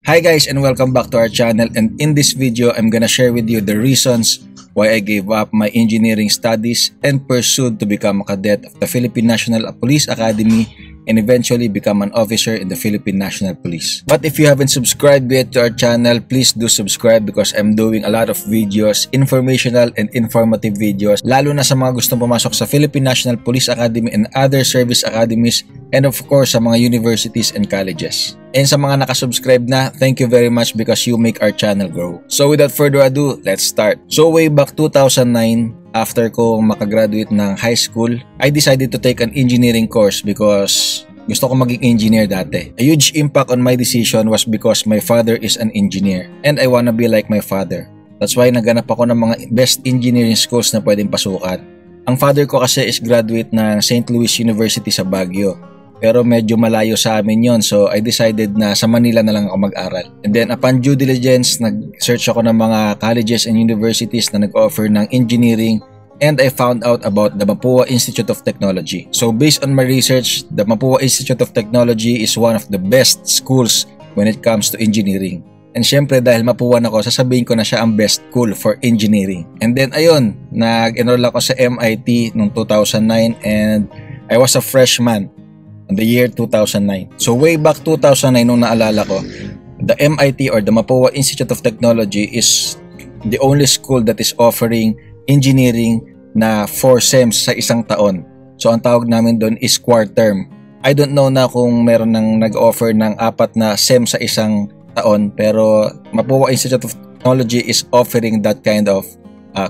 Hi guys and welcome back to our channel, and in this video I'm gonna share with you the reasons why I gave up my engineering studies and pursued to become a cadet of the Philippine National Police Academy and eventually become an officer in the Philippine National Police. But if you haven't subscribed yet to our channel, please do subscribe because I'm doing a lot of videos, informational and informative videos, lalo na sa mga gustong pumasok sa Philippine National Police Academy and other service academies, and of course sa mga universities and colleges. And sa mga nakasubscribe na, thank you very much because you make our channel grow. So without further ado, let's start. So way back 2009, after ko makagraduate ng high school, I decided to take an engineering course because gusto ko maging engineer dati. A huge impact on my decision was because my father is an engineer and I wanna be like my father. That's why naganap ako ng mga best engineering schools na pwedeng pasukan. Ang father ko kasi is graduate ng St. Louis University sa Baguio. Pero medyo malayo sa amin yon, so I decided na sa Manila na lang ako mag-aral. And then upon due diligence, nag-search ako ng mga colleges and universities na nag-offer ng engineering, and I found out about the Mapua Institute of Technology. So based on my research, the Mapua Institute of Technology is one of the best schools when it comes to engineering. And syempre dahil Mapuan ako, sasabihin ko na siya ang best school for engineering. And then ayun, nag-enroll ako sa MIT noong 2009 and I was a freshman in the year 2009. So way back 2009 nung naalala ko, the MIT or the Mapua Institute of Technology is the only school that is offering engineering na 4 SEMs sa isang taon. So ang tawag namin doon is quarter-term. I don't know na kung meron nang nag-offer ng 4 na SEM sa isang taon, pero Mapua Institute of Technology is offering that kind of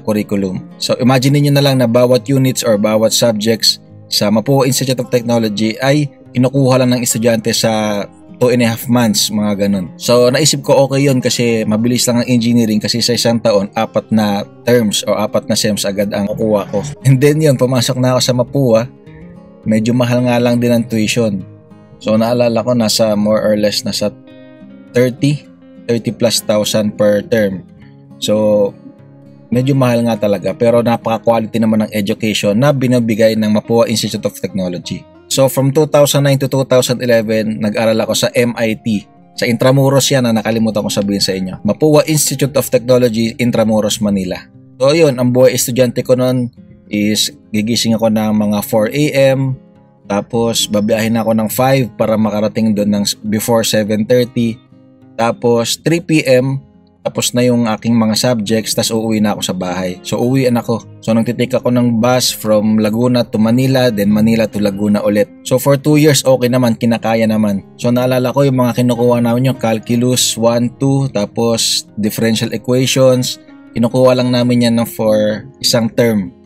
curriculum. So imagine niyo na lang na bawat units or bawat subjects sa Mapua Institute of Technology ay kinukuha lang ng estudyante sa 2.5 months, mga ganun. So naisip ko okay yun kasi mabilis lang ang engineering kasi sa isang taon 4 na terms o 4 na SEMs agad ang kukuha ko. And then yun, pumasok na ako sa Mapua. Medyo mahal nga lang din ang tuition. So naalala ko nasa more or less nasa 30 plus thousand per term. So medyo mahal nga talaga, pero napaka-quality naman ng education na binibigay ng Mapua Institute of Technology. So from 2009 to 2011, nag-aral ako sa MIT. Sa Intramuros yan na nakalimutan ko sabihin sa inyo. Mapua Institute of Technology, Intramuros, Manila. So yun, ang buhay estudyante ko noon is gigising ako ng mga 4 AM, tapos babiyahin ako ng 5 para makarating doon ng before 7:30, tapos 3 PM, tapos na yung aking mga subjects, tas uuwi na ako sa bahay. So uwian ako. So nagtitake ako ng bus from Laguna to Manila, then Manila to Laguna ulit. So for 2 years okay naman, kinakaya naman. So naalala ko yung mga kinukuha namin yung calculus 1, 2, tapos differential equations. Kinukuha lang namin yan for isang term.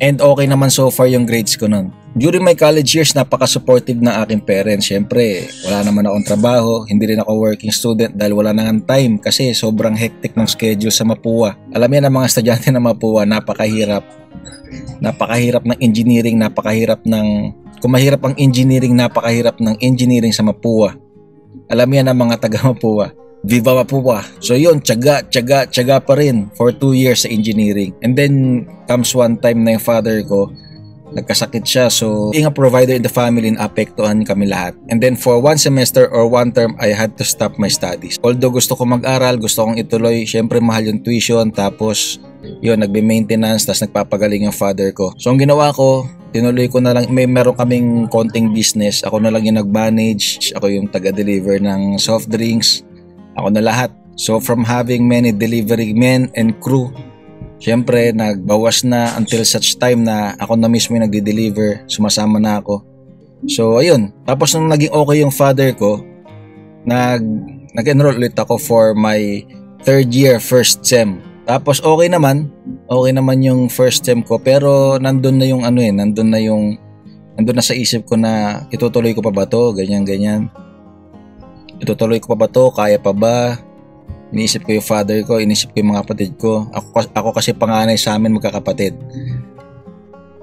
And okay naman so far yung grades ko nun. During my college years, napaka-supportive ng aking parents. Siyempre, wala naman akong trabaho, hindi rin ako working student dahil wala nang time kasi sobrang hectic ng schedule sa Mapua. Alam yan ang mga estudyante ng Mapua, napakahirap. Napakahirap ng engineering, kung mahirap ang engineering, napakahirap ng engineering sa Mapua. Alam yan ang mga taga Mapua. Viva Mapua. So yun, tiyaga pa rin for 2 years sa engineering. And then comes one time na yung father ko, nagkasakit siya. So being a provider in the family, naapektuhan kami lahat. And then for 1 semester or 1 term, I had to stop my studies. Although gusto ko mag-aral, gusto kong ituloy, syempre mahal yung tuition. Tapos yun, nagbe-maintenance, tapos nagpapagaling yung father ko. So ang ginawa ko, tinuloy ko na lang, meron kaming konting business. Ako na lang yung nag-manage, ako yung taga-deliver ng soft drinks. Ako na lahat. So from having many delivery men and crew, syempre nagbawas na until such time na ako na mismo yung nagde-deliver, sumasama na ako. So ayun, tapos nung naging okay yung father ko, nag-enroll ulit ako for my 3rd year, 1st SEM. Tapos okay naman yung 1st SEM ko, pero nandun na sa isip ko na itutuloy ko pa ba to, ganyan. Itutuloy ko pa ba to? Kaya pa ba? Iniisip ko yung father ko, iniisip ko yung mga kapatid ko. Ako kasi panganay sa amin magkakapatid.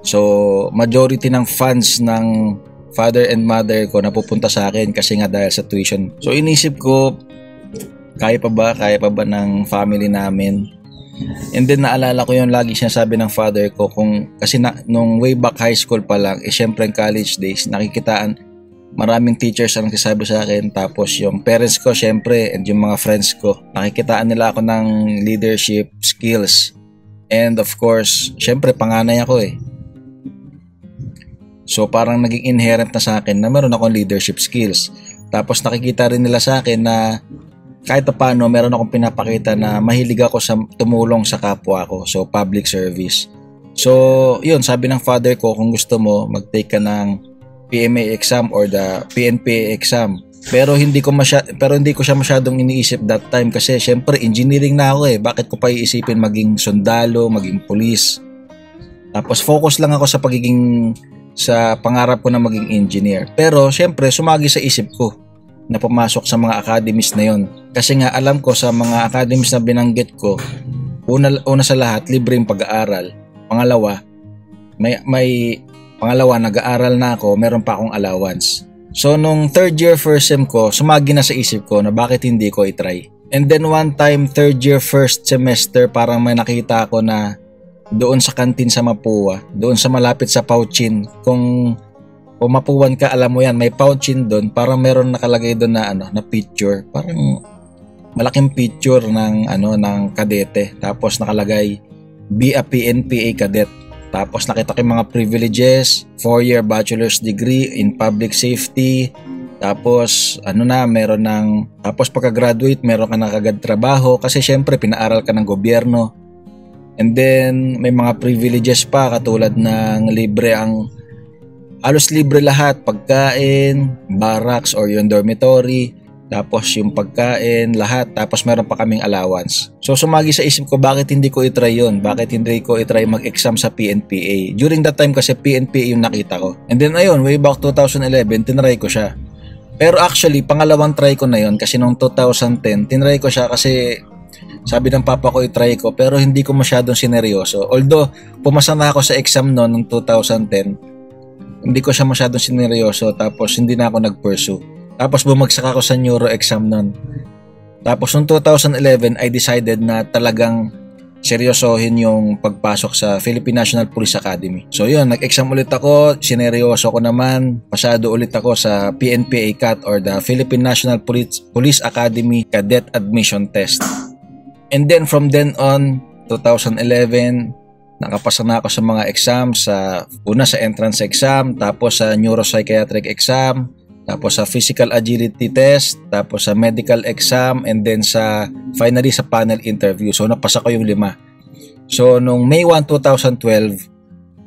So, majority ng funds ng father and mother ko napupunta sa akin kasi nga dahil sa tuition. So, iniisip ko, kaya pa ba ng family namin? And then naalala ko yung lagi sinasabi ng father ko kasi nung way back high school pa lang, syempre college days, nakikitaan Maraming teachers ang nagsasabi sa akin, tapos yung parents ko syempre and yung mga friends ko, nakikitaan nila ako ng leadership skills. And of course, syempre panganay ako eh. So parang naging inherent na sa akin na meron akong leadership skills. Tapos nakikita rin nila sa akin na kahit paano meron akong pinapakita na mahilig ako sa tumulong sa kapwa ko. So public service. So yun, sabi ng father ko, kung gusto mo mag-take ka ng PMA exam or the PNPA exam. Pero hindi ko siya masyadong iniisip that time kasi syempre engineering na ako eh. Bakit ko pa iisipin maging sundalo, maging police? Tapos focus lang ako sa pangarap ko na maging engineer. Pero syempre sumagi sa isip ko na pumasok sa mga academies na yon. Kasi nga alam ko sa mga academies na binanggit ko, una sa lahat libre yung pag-aaral. Pangalawa, nag-aaral na ako, meron pa akong allowance. So nung third year first sem ko, sumagi na sa isip ko na bakit hindi ko i-try. And then one time, third year first semester, parang may nakita ako na doon sa kantin sa Mapua, doon sa malapit sa Pauchin, kung mapuwan ka, alam mo yan, may Pauchin doon, parang meron nakalagay doon na na picture, parang malaking picture ng kadete, tapos nakalagay be a PNPA cadet. Tapos nakita ko yung mga privileges, 4-year bachelor's degree in public safety. Tapos tapos pagka-graduate meron ka na kagad trabaho kasi syempre pinaaral ka ng gobyerno. And then may mga privileges pa katulad ng halos libre lahat, pagkain, barracks or yung dormitory. Tapos yung pagkain, lahat. Tapos meron pa kaming allowance. So sumagi sa isip ko, bakit hindi ko i-try yun? Bakit hindi ko i-try mag-exam sa PNPA? During that time kasi PNPA yung nakita ko. And then ayun, way back 2011, tinry ko siya. Pero actually, pangalawang try ko na yun kasi noong 2010, tinry ko siya kasi sabi ng papa ko i-try ko pero hindi ko masyadong sineryoso. Although, pumasa na ako sa exam noong 2010, hindi ko siya masyadong sineryoso tapos hindi na ako nag-pursue. Tapos bumagsak ako sa neuro exam nun. Tapos noong 2011, I decided na talagang seryosohin yung pagpasok sa Philippine National Police Academy. So yun, nag-exam ulit ako, sineryoso ko naman, pasado ulit ako sa PNPA CAT or the Philippine National Police Academy Cadet Admission Test. And then from then on, 2011, nakapasa na ako sa mga exams, sa entrance exam, tapos sa neuropsychiatric exam, tapos sa physical agility test, tapos sa medical exam, and then finally sa panel interview. So napasa ko yung 5. So nung May 1, 2012,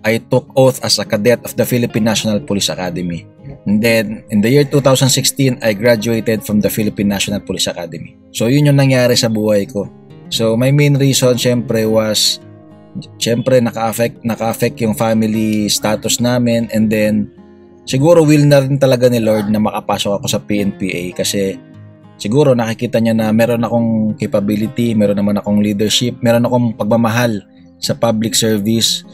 I took oath as a cadet of the Philippine National Police Academy. And then in the year 2016, I graduated from the Philippine National Police Academy. So yun yung nangyari sa buhay ko. So my main reason syempre was naka-affect yung family status namin, and then siguro will na rin talaga ni Lord na makapasok ako sa PNPA kasi siguro nakikita niya na meron akong capability, meron naman akong leadership, meron akong pagmamahal sa public service,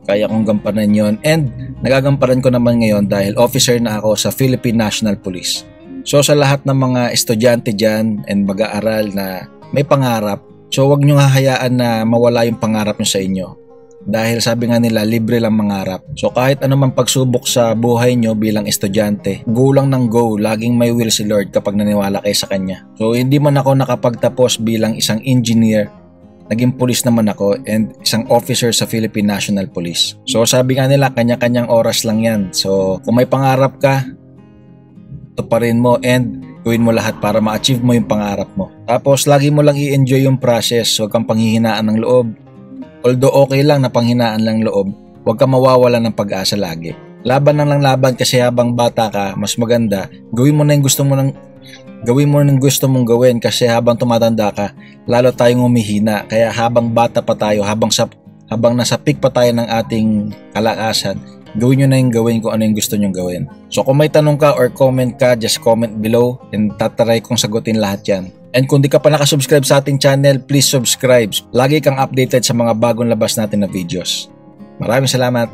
kaya kong gampanan yon. And nagagampanan ko naman ngayon dahil officer na ako sa Philippine National Police. So sa lahat ng mga estudyante dyan and mag-aaral na may pangarap, so wag nyo hahayaan na mawala yung pangarap nyo sa inyo. Dahil sabi nga nila, libre lang mangarap. So kahit anumang pagsubok sa buhay nyo bilang estudyante, go lang ng go. Laging may will si Lord kapag naniwala kayo sa Kanya. So hindi man ako nakapagtapos bilang isang engineer, naging police naman ako and isang officer sa Philippine National Police. So sabi nga nila, kanya-kanyang oras lang yan. So kung may pangarap ka, tuparin mo and gawin mo lahat para ma-achieve mo yung pangarap mo. Tapos lagi mo lang i-enjoy yung process. Huwag kang panghihinaan ng loob. Although okay lang na panghinaan lang loob, huwag ka mawawala ng pag-asa lagi. Laban lang laban kasi habang bata ka, mas maganda, gawin mo na yung gusto mong gawin kasi habang tumatanda ka, lalo tayong humihina. Kaya habang bata pa tayo, habang nasa peak pa tayo ng ating kalakasan, gawin nyo na yung gawin kung ano yung gusto nyong gawin. So kung may tanong ka or comment ka, just comment below and tatry kong sagutin lahat yan. And kung di ka pa nakasubscribe sa ating channel, please subscribe. Lagi kang updated sa mga bagong labas natin na videos. Maraming salamat!